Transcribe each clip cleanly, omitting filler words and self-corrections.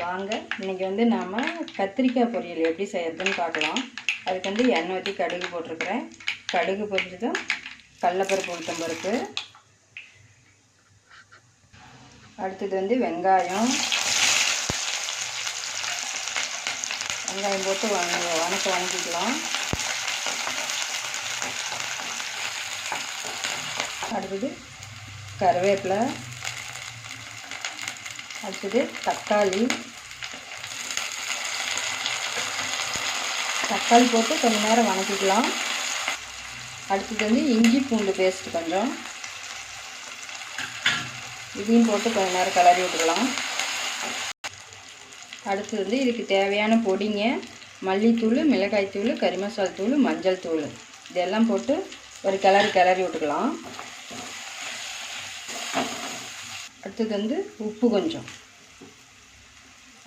வாங்க இன்றைக்கி வந்து நாம் கத்திரிக்காய் பொரியல் எப்படி செய்யறதுன்னு பார்க்கலாம். அதுக்கு வந்து எண்ணெய் ஊற்றி கடுகு போட்டிருக்கிறேன். கடுகு பொரிஞ்சதும் கடலைப்பருப்பு, உளுத்தம்பருப்பு, அடுத்தது வந்து வெங்காயம் போட்டு வணக்கிக்கலாம். அடுத்தது கருவேப்பிலை, அடுத்தது தக்காளி போட்டு கொஞ்சம் நேரம் வணக்கிக்கலாம். அடுத்தது வந்து இஞ்சி பூண்டு பேஸ்ட் கொஞ்சம், இதையும் போட்டு கொஞ்சம் நேரம் கிளறி விட்டுக்கலாம். அடுத்தது வந்து இதுக்கு தேவையான பொடிங்க, மல்லித்தூள், மிளகாய்த்தூள், கறி மசால் தூள், மஞ்சள் தூள் இதெல்லாம் போட்டு ஒரு கிளறி விட்டுக்கலாம். அடுத்தது வந்து உப்பு கொஞ்சம்,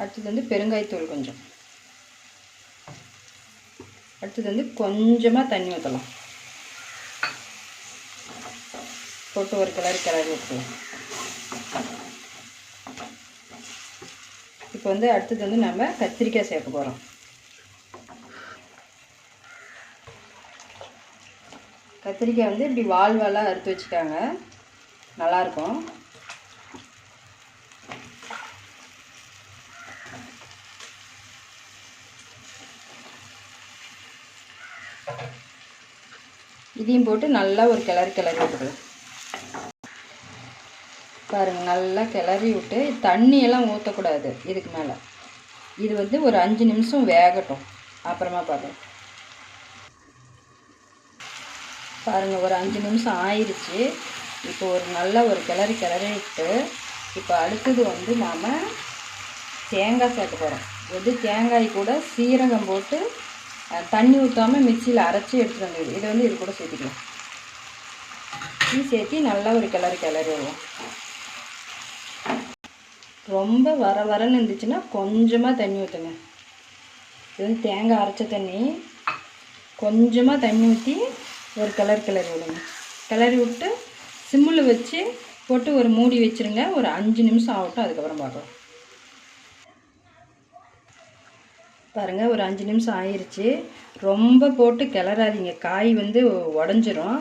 அடுத்தது வந்து பெருங்காயத்தூள் கொஞ்சம், அடுத்தது வந்து கொஞ்சமாக தண்ணி ஊற்றலாம். போட்டு ஒரு கிளறி விட்டுக்கலாம். இப்போ வந்து அடுத்தது வந்து நம்ம கத்திரிக்காய் சேர்க்க போகிறோம். கத்திரிக்காய் வந்து இப்படி வாலாக அறுத்து வச்சுட்டாங்க, நல்லாயிருக்கும். இதையும் போட்டு நல்லா ஒரு கிளறி விட்டுக்கலாம். பாருங்கள், நல்லா கிளறி விட்டு தண்ணியெல்லாம் ஊற்றக்கூடாது இதுக்கு மேலே. இது வந்து ஒரு 5 நிமிஷம் வேகட்டும், அப்புறமா பார்க்கலாம். பாருங்கள், ஒரு 5 நிமிஷம் ஆயிடுச்சு. இப்போ ஒரு நல்லா ஒரு கிளறி விட்டு இப்போ அடுத்தது வந்து நாம் தேங்காய் சேர்க்க போகிறோம். இது தேங்காய் கூட சீரகம் போட்டு தண்ணி ஊற்றாமல் மிக்சியில் அரைச்சி எடுத்துகிட்டு வந்தது. இதை வந்து இது கூட சேர்த்துக்கலாம். இது சேர்த்து நல்லா ஒரு கிளறி விடுவோம். ரொம்ப வரன்னு இருந்துச்சுன்னா கொஞ்சமாக தண்ணி ஊற்றுங்க. இது வந்து தேங்காய் அரைச்ச தண்ணி, கொஞ்சமாக தண்ணி ஊற்றி ஒரு கிளறி விடுங்க. கிளறி விட்டு சிம்மில் வச்சு போட்டு ஒரு மூடி வச்சுருங்க. ஒரு 5 நிமிஷம் ஆகட்டும், அதுக்கப்புறம் பார்க்கலாம். பாருங்கள், ஒரு 5 நிமிஷம் ஆயிடுச்சு. ரொம்ப போட்டு கிளறாதீங்க, காய் வந்து உடஞ்சிரும்.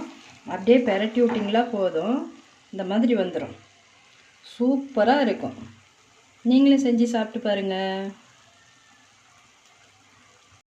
அப்படியே பெரட்டி விட்டிங்களா போதும், இந்த மாதிரி வந்துடும். சூப்பராக இருக்கும். நீங்களும் செஞ்சு சாப்பிட்டு பாருங்கள்.